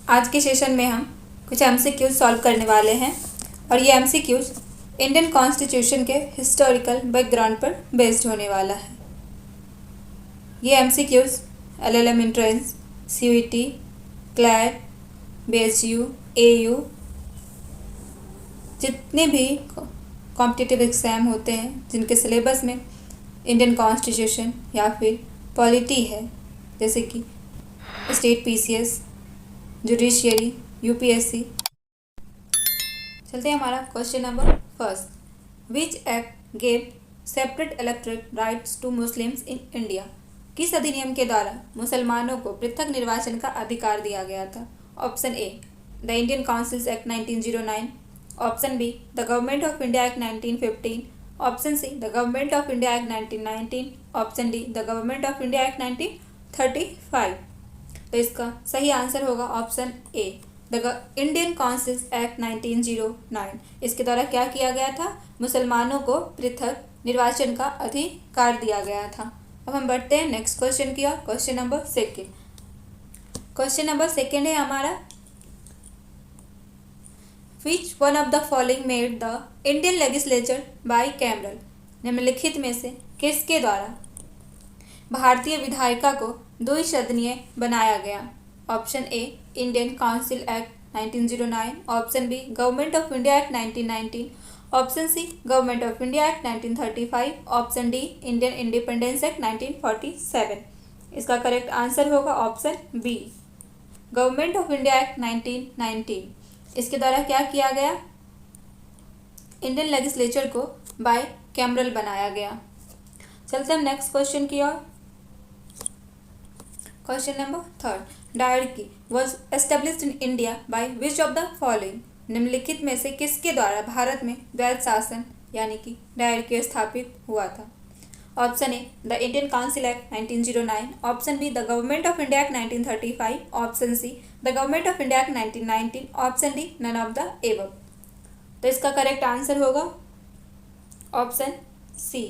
आज के सेशन में हम कुछ एमसीक्यूज सॉल्व करने वाले हैं और ये एमसीक्यूज इंडियन कॉन्स्टिट्यूशन के हिस्टोरिकल बैकग्राउंड पर बेस्ड होने वाला है। ये MCQs LLM entrance, CUET, CLAT, BHU, AU जितने भी कॉम्पिटिटिव एग्ज़ाम होते हैं जिनके सिलेबस में इंडियन कॉन्स्टिट्यूशन या फिर पॉलिटी है, जैसे कि स्टेट पीसीएस, जुडिशियरी, यूपीएससी। चलते हैं हमारा question number first. Which act gave separate electoral rights to Muslims in India? किस अधिनियम के द्वारा मुसलमानों को पृथक निर्वाचन का अधिकार दिया गया था? Option A the Indian councils act 1909, option B the government of India act 1915, option C the government of India act 1919, option D the government of India act 1935। तो इसका सही आंसर होगा option A the Indian councils act 1909। इसके द्वारा क्या किया गया था? मुसलमानों को पृथक निर्वाचन का अधिकार दिया गया था। अब हम बढ़ते हैं नेक्स्ट क्वेश्चन की ओर। क्वेश्चन नंबर सेकेंड है हमारा, विच one of the following made the Indian legislature by cameral? निम्नलिखित में से किसके द्वारा भारतीय विधायिका को द्विसदनीय बनाया गया? Option A Indian council act 1909, option B government of India act 1919, option C government of India act 1935, option D Indian independence act 1947। इसका करेक्ट आंसर होगा option B government of India act 1919। इसके द्वारा क्या किया गया? इंडियन लेजिस्लेचर को bicameral बनाया गया। चलते हम नेक्स्ट क्वेश्चन की ओर। Question number third, diarchy was established in India by which of the following? निम्नलिखित में से किसके द्वारा भारत में द्वैध शासन यानी कि डायरकी स्थापित हुआ था? Option A the Indian council act 1909, option B the government of India act 1935, option C the government of India act 1919, option D none of the above. तो इसका करेक्ट आंसर होगा option C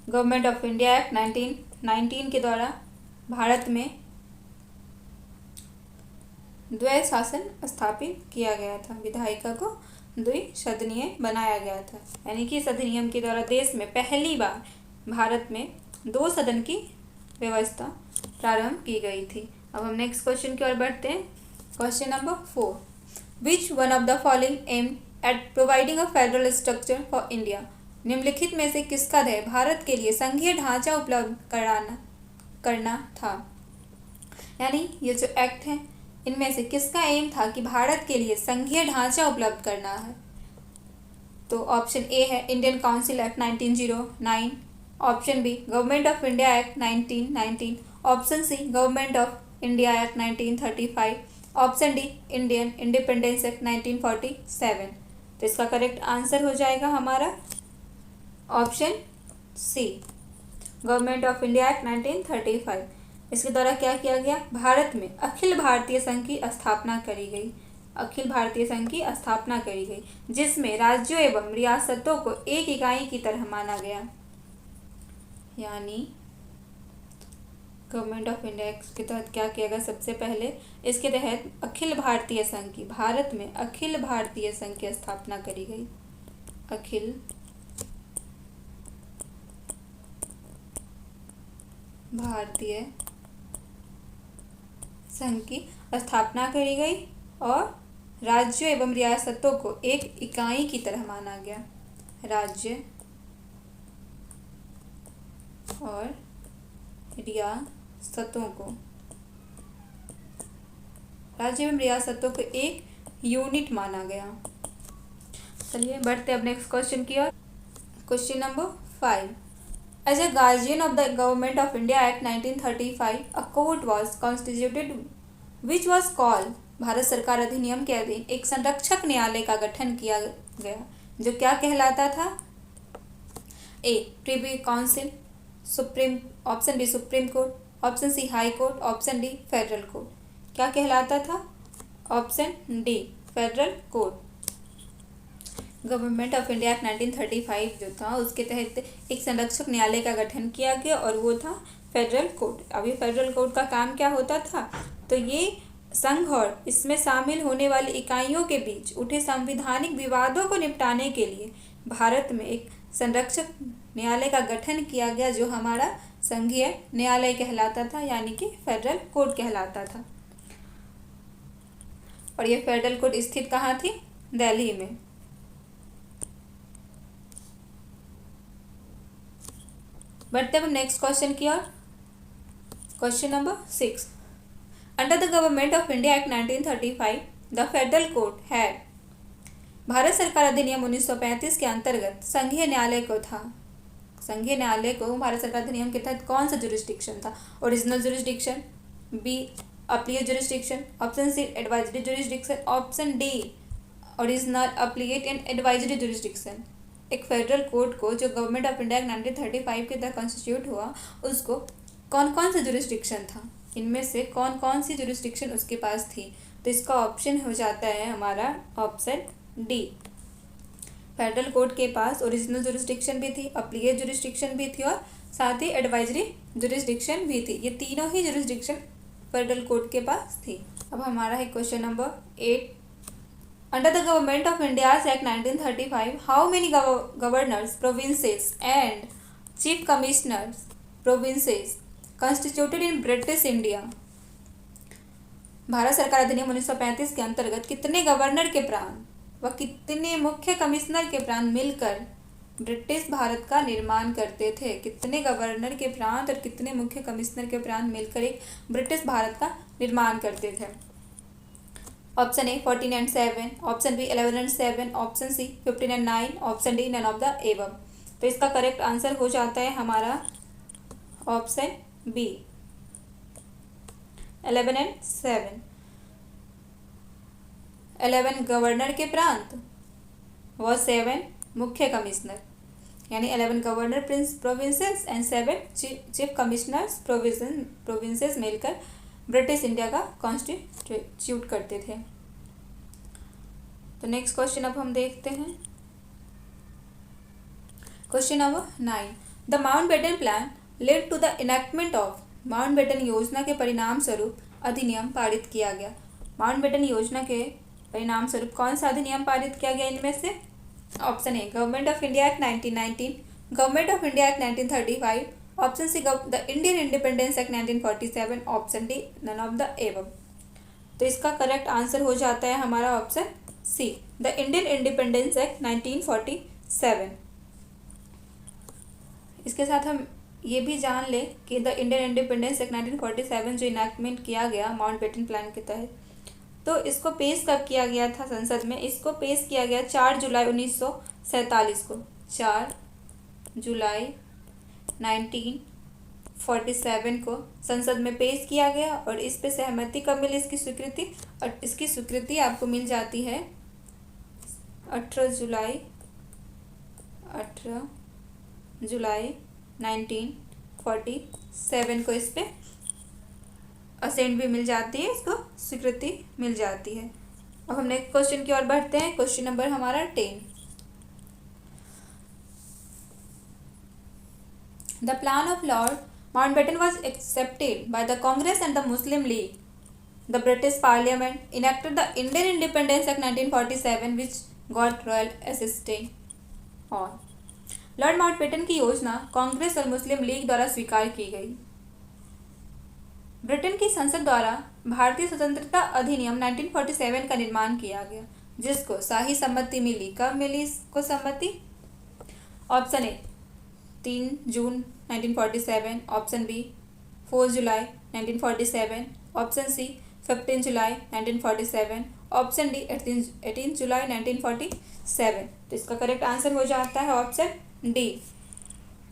government of India act 1919 के द्वारा भारत में द्वैध शासन स्थापित किया गया था, विधायिका को द्विसदनीय बनाया गया था। यानी कि इस अधिनियम के द्वारा देश में पहली बार भारत में 2 सदन की व्यवस्था प्रारंभ की गई थी। अब हम नेक्स्ट क्वेश्चन की ओर बढ़ते हैं। Question number 4, which one of the following aim at providing a federal structure for India? निम्नलिखित में से किसका ध्येय भारत के लिए संघीय ढांचा उपलब्ध करना था? यानी ये जो एक्ट है इनमें से किसका एम था कि भारत के लिए संघीय ढांचा उपलब्ध करना है? तो ऑप्शन ए है Indian council act 1909, option B government of India act 1919, option C government of India act 1935, option D Indian independence act 1947। तो इसका करेक्ट आंसर हो जाएगा हमारा option C government of India act 1935। इसके द्वारा क्या किया गया? भारत में अखिल भारतीय संघ की स्थापना करी गई। अखिल भारतीय संघ की स्थापना करी गई जिसमें राज्यों एवं रियासतों को एक इकाई की तरह माना गया। यानी गवर्नमेंट ऑफ इंडिया के तहत क्या किया गया? सबसे पहले इसके तहत अखिल भारतीय संघ की, भारत में अखिल भारतीय संघ की स्थापना करी गई। अखिल भारतीय संघ की स्थापना करी गई और राज्यों एवं रियासतों को एक इकाई की तरह माना गया। राज्य और रियासतों को एक यूनिट माना गया। चलिए बढ़ते अब नेक्स्ट क्वेश्चन की ओर। Question number 5, As a guardian of the Government of India Act 1935, a court was constituted which was called? Bharat सरकार अधिनियम के अधीन एक संरक्षक न्यायालय का गठन किया गया जो क्या कहलाता था? A privy council, supreme, option B supreme court, option C high court, option D federal court. क्या कहलाता था? Option D federal court. Government of India act 1935 जो था उसके तहत एक संरक्षक न्यायालय का गठन किया गया और वो था फेडरल कोर्ट। अब ये फेडरल कोर्ट का काम क्या होता था, तो ये संघ और इसमें शामिल होने वाली इकाइयों के बीच उठे संवैधानिक विवादों को निपटाने के लिए भारत में एक संरक्षक न्यायालय का गठन किया गया, जो हमारा संघीय न्यायालय कहलाता था, यानी कि फेडरल कोर्ट कहलाता था। और ये फेडरल कोर्ट स्थित कहाँ थी, दिल्ली में। बढ़ते हैं नेक्स्ट क्वेश्चन की ओर। Question number 6। Under the government of India act 1935 the federal court had. Bharat सरकार अधिनियम 1935 के अंतर्गत संघीय न्यायालय को था। संघीय न्यायालय को भारत सरकार अधिनियम के तहत कौन सा जुरिस्डिक्शन था, original jurisdiction, B appellate jurisdiction, option C advisory jurisdiction, option D original appellate and advisory jurisdiction. एक फेडरल कोर्ट को जो गवर्नमेंट ऑफ इंडिया 1935 के तहत कॉन्स्टिट्यूट हुआ, उसको कौन कौन सा जुरिस्डिक्शन था, इनमें से कौन कौन सी जुरिस्डिक्शन उसके पास थी, तो इसका ऑप्शन हो जाता है हमारा ऑप्शन डी। फेडरल कोर्ट के पास ओरिजिनल जुरिस्डिक्शन भी थी, अपीलेट जुरिस्डिक्शन भी थी और साथ ही एडवाइजरी जुरिस्डिक्शन भी थी। ये तीनों ही जुरिस्डिक्शन फेडरल कोर्ट के पास थी। अब हमारा है question number 8। Under the government of India act 1935 how many governors provinces and chief commissioners provinces constituted in British India. Bharat सरकार अधिनियम 1935 के अंतर्गत कितने गवर्नर के प्रांत व कितने मुख्य कमिश्नर के प्रांत मिलकर ब्रिटिश भारत का निर्माण करते थे। कितने गवर्नर के प्रांत और कितने मुख्य कमिश्नर के प्रांत मिलकर एक ब्रिटिश भारत का निर्माण करते थे। Option A 14 and 7, option B 11 and 7, option C 15 and 9, option D none of the above. तो इसका करेक्ट आंसर हो जाता है हमारा ऑप्शन बी 11 and 7। 11 गवर्नर के प्रांत व 7 मुख्य कमिश्नर, यानी 11 governor provinces and 7 chief commissioners provinces मिलकर ब्रिटिश इंडिया का कॉन्स्टिट्यूट करते थे। तो नेक्स्ट क्वेश्चन अब हम देखते हैं। Question number 9। The Mountbatten plan led to the enactment of. Mountbatten योजना के परिणाम स्वरूप अधिनियम पारित किया गया। माउंटबेटन योजना के परिणाम स्वरूप कौन सा अधिनियम पारित किया गया इनमें से? Option A government of India act 1919, government of India act 1935, option C the Indian independence act 1947, option D none of the above. तो इसका करेक्ट आंसर हो जाता है हमारा option C the Indian independence act 1947। इसके साथ हम ये भी जान ले कि द इंडियन इंडिपेंडेंस एक्ट 1947 जो इनैक्टमेंट किया गया माउंटबेटन प्लान के तहत, तो इसको पेश कब किया गया था संसद में? इसको पेश किया गया 4 जुलाई 1947 को। 4 जुलाई 1947 को संसद में पेश किया गया और इस पे सहमति कब मिली इसकी स्वीकृति? और इसकी स्वीकृति आपको मिल जाती है 18 जुलाई 1947 को इस पे असेंट भी मिल जाती है, इसको स्वीकृति मिल जाती है। अब हम नेक्स्ट क्वेश्चन की ओर बढ़ते हैं। क्वेश्चन नंबर हमारा 10। The plan of Lord Mountbatten was accepted by the Congress and the Muslim League. The British Parliament enacted the Indian Independence Act 1947, which got royal assistance on. Lord Mountbatten की योजना कांग्रेस और मुस्लिम league द्वारा स्वीकार की गई। Britain की संसद द्वारा भारतीय स्वतंत्रता अधिनियम 1947 का निर्माण किया गया, जिसको शाही सम्मति मिली। कब मिली इसको सम्मति? ऑप्शन ए 3 जून 1947, ऑप्शन बी 4 जुलाई 1947, ऑप्शन सी 15 जुलाई 1947, ऑप्शन डी 18 जुलाई 1947। तो इसका करेक्ट आंसर हो जाता है ऑप्शन डी।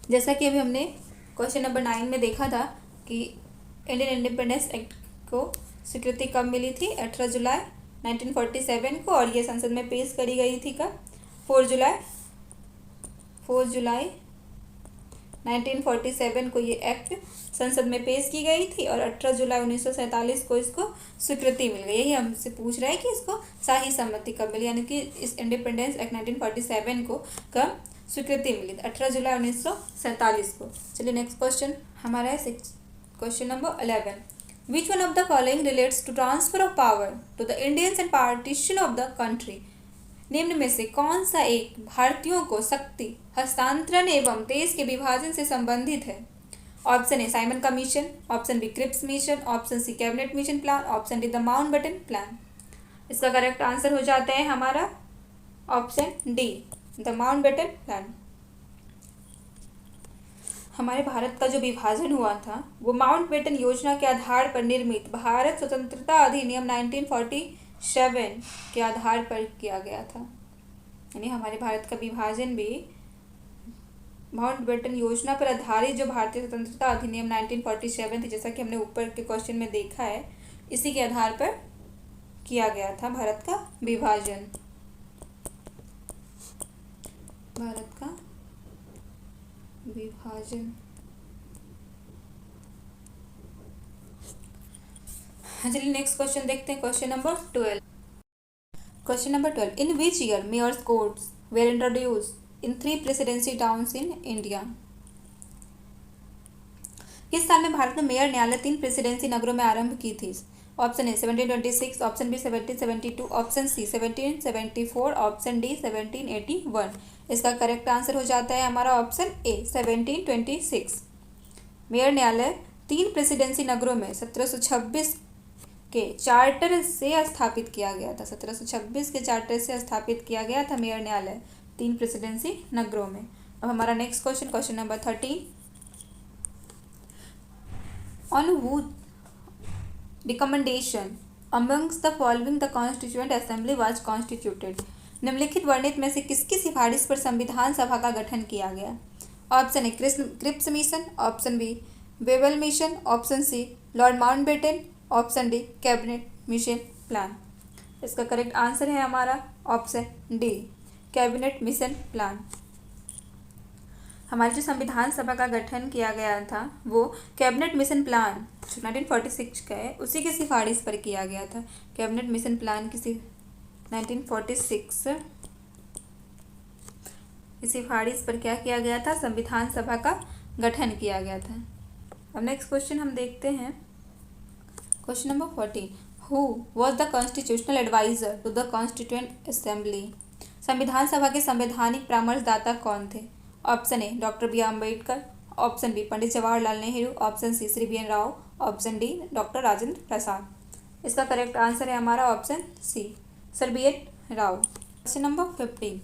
जैसा कि अभी हमने क्वेश्चन नंबर 9 में देखा था कि इंडियन इंडिपेंडेंस एक्ट को स्वीकृति कब मिली थी? 18 जुलाई 1947 को, और ये संसद में पेश करी गई थी कब? 4 जुलाई 1947 को ये एक्ट संसद में पेश की गई थी और 18 जुलाई 1947 को इसको स्वीकृति मिल गई। यही हमसे पूछ रहा है कि इसको शाही सम्मति कब मिली, यानी कि इस इंडिपेंडेंस एक्ट 1947 को कब स्वीकृति मिली? 18 जुलाई 1947 को। चलिए नेक्स्ट क्वेश्चन हमारा है 6। Question number 11. Which one of the following relates to transfer of power to the Indians and partition of the country? निम्न में से कौन सा एक भारतीयों को शक्ति हस्तांतरण एवं देश के विभाजन से संबंधित है? Option A Simon commission, option B Cripps mission, option C cabinet mission plan, option D the Mountbatten plan. इसका करेक्ट आंसर हो जाता है हमारा option D, the Mountbatten plan. हमारे भारत का जो विभाजन हुआ था वो माउंटबेटन योजना के आधार पर निर्मित भारत स्वतंत्रता अधिनियम 1947 के आधार पर किया गया था. यानी हमारे भारत का विभाजन भी माउंटबेटन योजना पर आधारित जो भारतीय स्वतंत्रता अधिनियम 1947 थी, जैसा कि हमने ऊपर के क्वेश्चन में देखा है, इसी के आधार पर किया गया था भारत का विभाजन. भारत का विभाजन. चलिए नेक्स्ट क्वेश्चन देखते हैं. Question number 12. Question number 12. In which year mayor's courts were introduced in 3 presidency towns in India? किस साल में भारत में मेयर न्यायालय 3 प्रेसिडेंसी नगरों में आरंभ की थी? Option A 1726, option B 1772, option C 1774, option D 1781. इसका करेक्ट आंसर हो जाता है हमारा ऑप्शन ए 1726. मेयर न्यायालय 3 प्रेसिडेंसी नगरों में 1726 के चार्टर से स्थापित किया गया था. 1726 के चार्टर से स्थापित किया गया था मेयर न्यायालय 3 प्रेसिडेंसी नगरों में. अब हमारा next question, question number 13. On whose recommendation amongst the following the constituent assembly was constituted? निम्नलिखित वर्णित में से किसकी सिफारिश पर संविधान सभा का गठन किया गया? Option A Cripps mission, option B Wavell mission, option C Lord Mountbatten, option D cabinet mission plan. इसका करेक्ट आंसर है हमारा option D, cabinet mission plan. हमारी जो संविधान सभा का गठन किया गया था वो कैबिनेट मिशन प्लान जो 1946 का है उसी की सिफारिश पर किया गया था. कैबिनेट मिशन प्लान की 1946 की सिफारिश पर क्या किया गया था? संविधान सभा का गठन किया गया था. अब नेक्स्ट क्वेश्चन हम देखते हैं. Question number 14. Who was the constitutional adviser to the constituent assembly? संविधान सभा के संवैधानिक परामर्शदाता कौन थे? Option A doctor B Ambedkar, option B Pandit Jawaharlal Nehru, option C Shri B N. Rao, option D doctor Rajendra Prasad. इसका करेक्ट आंसर है हमारा option C, sir B N. Rao. Question number 15.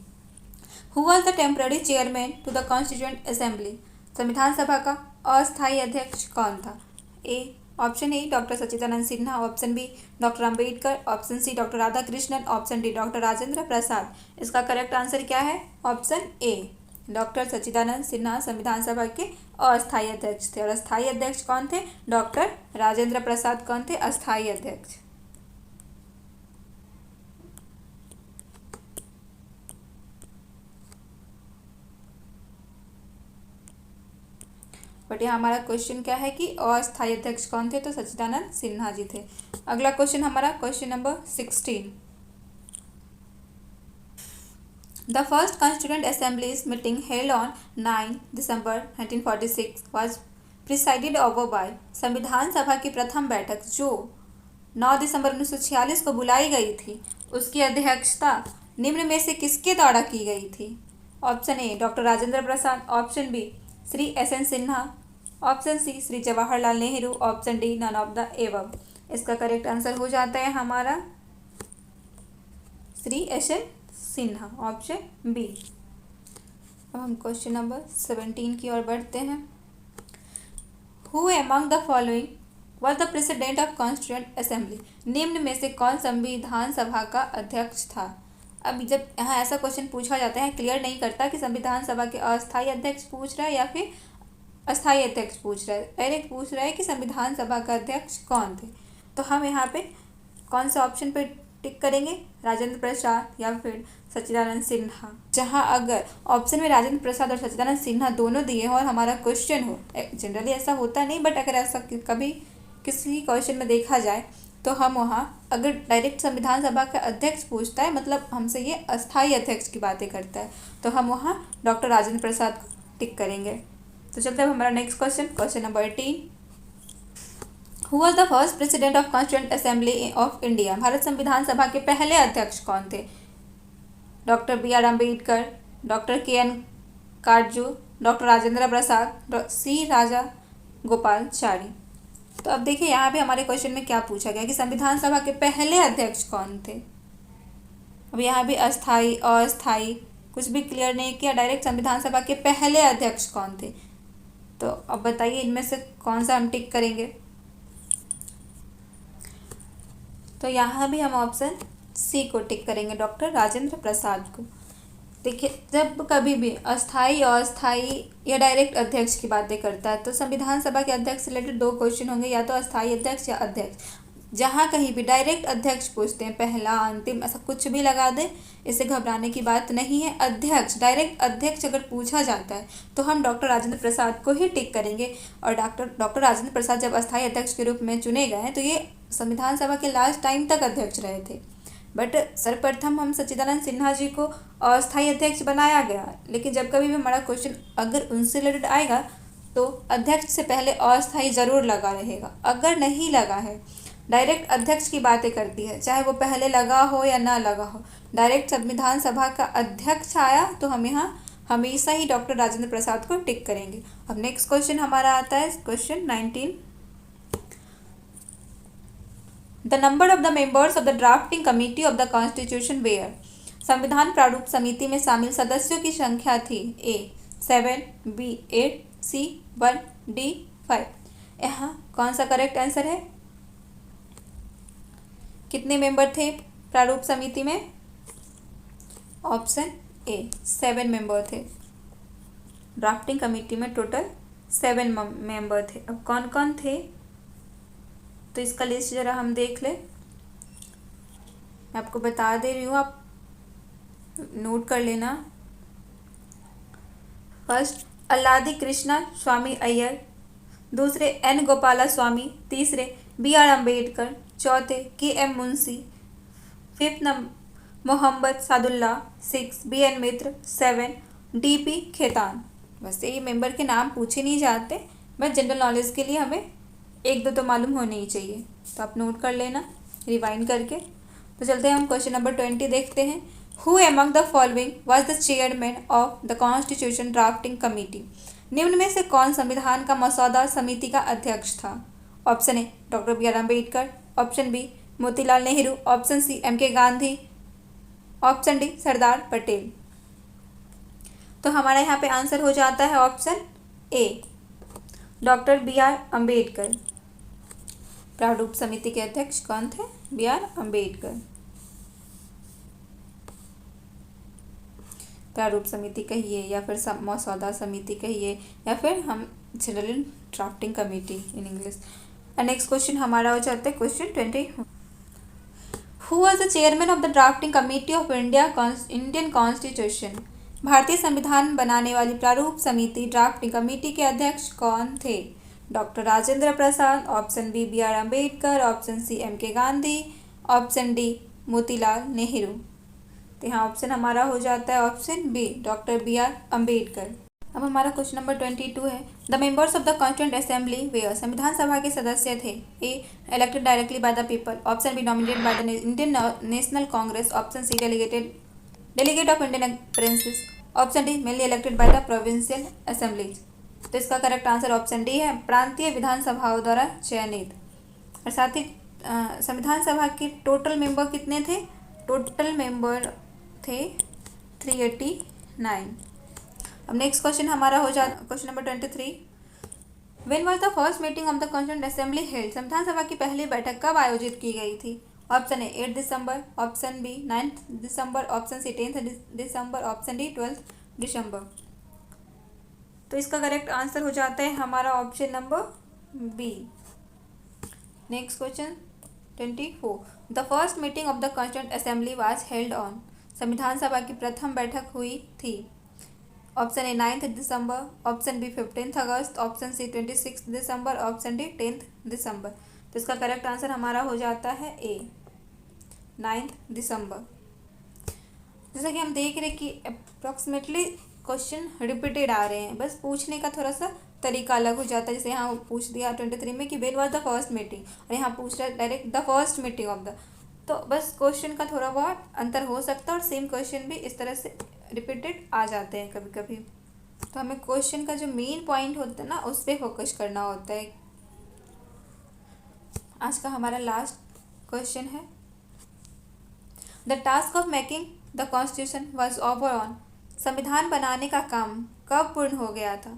Who was the temporary chairman to the constituent assembly? संविधान सभा का अस्थायी अध्यक्ष कौन था? A option A doctor Sachchidanand Sinha, option B doctor Ambedkar, option C doctor Radhakrishnan, option D doctor Rajendra Prasad. इसका करेक्ट आंसर क्या है? Option A, doctor Sachchidanand Sinha संविधान सभा के अस्थायी अध्यक्ष थे. और अस्थायी अध्यक्ष कौन थे? डॉक्टर राजेंद्र प्रसाद कौन थे? अस्थायी अध्यक्ष. बट यहाँ हमारा क्वेश्चन क्या है कि अस्थायी अध्यक्ष कौन थे? तो सच्चिदानंद सिन्हा जी थे. अगला क्वेश्चन हमारा question number 16. The first Constituent Assembly's meeting held on 9 December 1946 was presided over by. संविधान सभा की प्रथम बैठक जो 9 दिसंबर 1946 को बुलाई गई थी उसकी अध्यक्षता निम्न में से किसके द्वारा की गई थी? Option A doctor Rajendra Prasad, option B Shri S N. Sinha, option C Shri Jawaharlal Nehru, option D none of the above. इसका करेक्ट आंसर हो जाता है हमारा Shri S N. Sinha, option B. अब हम क्वेश्चन नंबर 17 की ओर बढ़ते हैं. Who among the following was the president of constituent assembly? निम्न में से कौन संविधान सभा का अध्यक्ष था? अब जब यहाँ ऐसा क्वेश्चन पूछा जाता है, क्लियर नहीं करता कि संविधान सभा के अस्थायी अध्यक्ष पूछ रहा है या फिर अस्थायी अध्यक्ष पूछ रहा है. डायरेक्ट पूछ रहा है कि संविधान सभा का अध्यक्ष कौन थे. तो हम यहाँ पे कौन सा ऑप्शन पे टिक करेंगे? राजेंद्र प्रसाद या फिर सच्चिदानंद सिन्हा. जहां अगर ऑप्शन में राजेंद्र प्रसाद और सच्चिदानंद सिन्हा दोनों दिए हो और हमारा क्वेश्चन हो, जनरली ऐसा होता नहीं, बट अगर ऐसा कभी किसी क्वेश्चन में देखा जाए तो हम वहां अगर डायरेक्ट संविधान सभा का अध्यक्ष पूछता है, मतलब हमसे ये अस्थायी अध्यक्ष की बातें करता है, तो हम वहां डॉक्टर राजेंद्र प्रसाद को टिक करेंगे. तो चलते हैं हमारा next question, question number 18. Who was the first president of constituent assembly of India? Bharat संविधान सभा के पहले अध्यक्ष कौन थे? Doctor B R Ambedkar, doctor K N Katju, doctor Rajendra Prasad, C Rajagopalachari. तो अब देखिए यहाँ पे हमारे क्वेश्चन में क्या पूछा गया कि संविधान सभा के पहले अध्यक्ष कौन थे। अब यहाँ भी अस्थाई अस्थाई कुछ भी क्लियर नहीं किया, डायरेक्ट संविधान सभा के पहले अध्यक्ष कौन थे। तो अब बताइए इनमें से कौन सा हम टिक करेंगे। तो यहाँ भी हम ऑप्शन सी को टिक करेंगे, डॉक्टर राजेंद्र प्रसाद को। देखिए जब कभी भी अस्थाई अस्थाई या डायरेक्ट अध्यक्ष की बातें करता है तो संविधान सभा के अध्यक्ष से रिलेटेड दो क्वेश्चन होंगे, या तो अस्थाई अध्यक्ष या अध्यक्ष। जहाँ कहीं भी डायरेक्ट अध्यक्ष पूछते हैं, पहला अंतिम ऐसा कुछ भी लगा दें, इससे घबराने की बात नहीं है। अध्यक्ष, डायरेक्ट अध्यक्ष अगर पूछा जाता है तो हम डॉक्टर राजेंद्र प्रसाद को ही टिक करेंगे। और डॉक्टर राजेंद्र प्रसाद जब अस्थाई अध्यक्ष के रूप में चुने गए तो ये संविधान सभा के लास्ट टाइम तक अध्यक्ष रहे थे। बट सर्वप्रथम हम सच्चिदानंद सिन्हा जी को अस्थाई अध्यक्ष बनाया गया, लेकिन जब कभी भी हमारा क्वेश्चन अगर उनसे रिलेटेड आएगा तो अध्यक्ष से पहले अस्थाई जरूर लगा रहेगा। अगर नहीं लगा है, डायरेक्ट अध्यक्ष की बातें करती है, चाहे वो पहले लगा हो या ना लगा हो, डायरेक्ट संविधान सभा का अध्यक्ष आया तो हम यहाँ हमेशा ही डॉक्टर राजेंद्र प्रसाद को टिक करेंगे। अब नेक्स्ट क्वेश्चन हमारा आता है question 19। The number of the members of the drafting committee of the constitution were? संविधान प्रारूप समिति में शामिल सदस्यों की संख्या थी ए 7, बी 8, सी 1, डी 5। यहाँ कौन सा करेक्ट आंसर है? कितने मेंबर थे प्रारूप समिति में? ऑप्शन ए 7 मेंबर थे। ड्राफ्टिंग कमेटी में टोटल 7 मेंबर थे। अब कौन कौन थे तो इसका लिस्ट जरा हम देख लें। मैं आपको बता दे रही हूँ, आप नोट कर लेना। फर्स्ट अल्लादी कृष्णा स्वामी अय्यर, दूसरे एन गोपाला स्वामी, तीसरे बी आर अम्बेडकर, चौथे के M Munshi, fifth Mohammad Sadulla, 6 B N मित्र, 7 डी पी खेतान। वैसे ये मेंबर के नाम पूछे नहीं जाते, बस जनरल नॉलेज के लिए हमें एक दो तो मालूम होने ही चाहिए, तो आप नोट कर लेना रिवाइंड करके। तो चलते हैं हम क्वेश्चन नंबर 20 देखते हैं। Who among the following was the chairman of the constitution drafting committee? निम्न में से कौन संविधान का मसौदा समिति का अध्यक्ष था? Option A doctor B R Ambedkar, option B Motilal Nehru, option C M K Gandhi, option D Sardar Patel. तो हमारा यहाँ पे आंसर हो जाता है option A doctor B R Ambedkar. प्रारूप समिति के अध्यक्ष कौन थे? B R Ambedkar. प्रारूप समिति कहिए या फिर मसौदा समिति कहिए या फिर हम general drafting committee in English. Next question हमारा हो जाता है question 20। Who was the chairman of the drafting committee of Indian constitution? भारतीय संविधान बनाने वाली प्रारूप समिति ड्राफ्टिंग कमेटी के अध्यक्ष कौन थे? Doctor Rajendra Prasad, option B B R Ambedkar, option C M K Gandhi, option D Motilal Nehru. तो यहाँ ऑप्शन हमारा हो जाता है option B doctor B R Ambedkar. अब हमारा क्वेश्चन नंबर 22 है। The members of the constituent assembly were? संविधान सभा के सदस्य थे A elected directly by the people, option B nominated by the Indian National Congress, option C delegate of Indian princess, option D mainly elected by the provincial assemblies. तो इसका correct answer option D है, प्रांतीय विधानसभाओं द्वारा चयनित। और साथ ही संविधान सभा के टोटल मेंबर कितने थे? टोटल मेंबर थे 389। अब नेक्स्ट क्वेश्चन हमारा हो जाता question number 23। When was the first meeting of the constituent assembly held? संविधान सभा की पहली बैठक कब आयोजित की गई थी? ऑप्शन ए 8 दिसंबर, ऑप्शन बी 9 दिसंबर, ऑप्शन सी 10 दिसंबर, ऑप्शन डी 12 दिसंबर। तो इसका करेक्ट आंसर हो जाता है हमारा option number B. Next question 24। The first meeting of the constituent assembly was held on? संविधान सभा की प्रथम बैठक हुई थी। ऑप्शन ए 9 दिसंबर, ऑप्शन बी 15 अगस्त, ऑप्शन सी 26 दिसंबर, ऑप्शन डी 10 दिसंबर। तो इसका करेक्ट आंसर हमारा हो जाता है ए 9 दिसंबर। जैसा कि हम देख रहे हैं कि अप्रॉक्सीमेटली क्वेश्चन रिपीटेड आ रहे हैं, बस पूछने का थोड़ा सा तरीका अलग हो जाता है। जैसे यहाँ पूछ दिया 23 में कि when was the first meeting, और यहाँ पूछ रहा है direct the first meeting of the. तो बस क्वेश्चन का थोड़ा बहुत अंतर हो सकता है और सेम क्वेश्चन भी इस तरह से रिपीटेड आ जाते हैं कभी कभी। तो हमें क्वेश्चन का जो मेन पॉइंट होता है ना उस पर फोकस करना होता है। आज का हमारा लास्ट क्वेश्चन है, the task of making the constitution was over on. संविधान बनाने का काम कब पूर्ण हो गया था?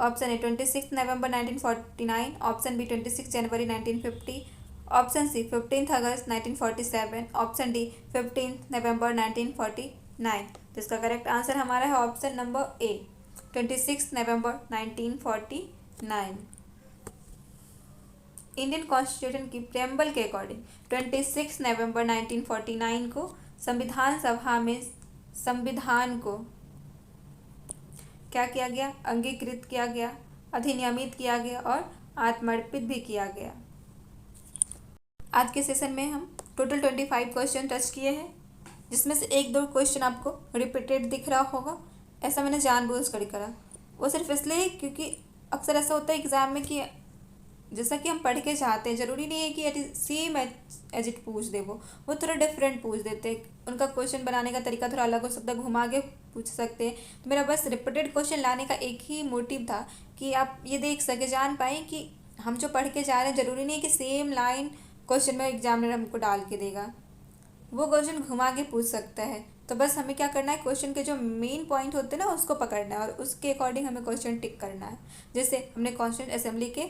ऑप्शन ए 26 नवंबर 1949, ऑप्शन बी 26 जनवरी 1950, ऑप्शन सी 15 अगस्त 1947, ऑप्शन डी 15 नवंबर 1949। तो इसका करेक्ट आंसर हमारा है ऑप्शन नंबर ए 26 नवंबर 1949। इंडियन कॉन्स्टिट्यूशन की प्रेम्बल के अकॉर्डिंग 26 नवंबर 1949 को संविधान सभा में संविधान को क्या किया गया? अंगीकृत किया गया, अधिनियमित किया गया और आत्मर्पित भी किया गया। आज के सेशन में हम टोटल 25 क्वेश्चन टच किए हैं, जिसमें से 1-2 क्वेश्चन आपको रिपीटेड दिख रहा होगा। ऐसा मैंने जानबूझ कर करा, वो सिर्फ इसलिए क्योंकि अक्सर ऐसा होता है एग्ज़ाम में कि जैसा कि हम पढ़ के चाहते हैं, ज़रूरी नहीं है कि सेम एज इट पूछ दे, वो थोड़ा डिफरेंट पूछ देते हैं। उनका क्वेश्चन बनाने का तरीका थोड़ा अलग हो सकता है, घुमा के पूछ सकते हैं। तो मेरा बस रिपीटेड क्वेश्चन लाने का एक ही मोटिव था कि आप ये देख सके, जान पाएँ कि हम जो पढ़ के जा रहे हैं ज़रूरी नहीं है कि सेम लाइन क्वेश्चन में एग्जामिनर हमको डाल के देगा, वो क्वेश्चन घुमा के पूछ सकता है। तो बस हमें क्या करना है, क्वेश्चन के जो मेन पॉइंट होते हैं ना उसको पकड़ना है और उसके अकॉर्डिंग हमें क्वेश्चन टिक करना है। जैसे हमने कॉन्स्टिट्यूंट असेंबली के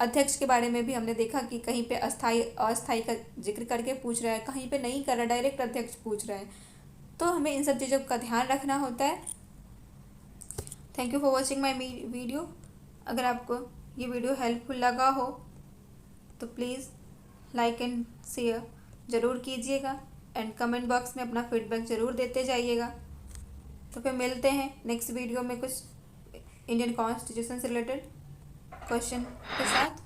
अध्यक्ष के बारे में भी हमने देखा कि कहीं पे अस्थाई अस्थाई का जिक्र करके पूछ रहा है, कहीं पे नहीं कर रहा, डायरेक्ट अध्यक्ष पूछ रहा है। तो हमें इन सब चीज़ों का ध्यान रखना होता है। Thank you for watching my video. अगर आपको ये वीडियो हेल्पफुल लगा हो तो प्लीज़ लाइक एंड शेयर ज़रूर कीजिएगा एंड कमेंट बॉक्स में अपना फीडबैक ज़रूर देते जाइएगा। तो फिर मिलते हैं नेक्स्ट वीडियो में कुछ इंडियन कॉन्स्टिट्यूशन से रिलेटेड क्वेश्चन के साथ।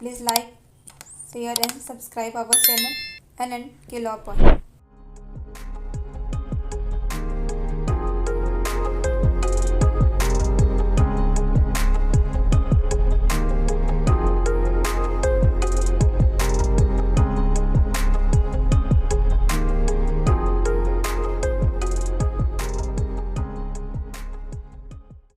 Please like share and subscribe our channel N K law point.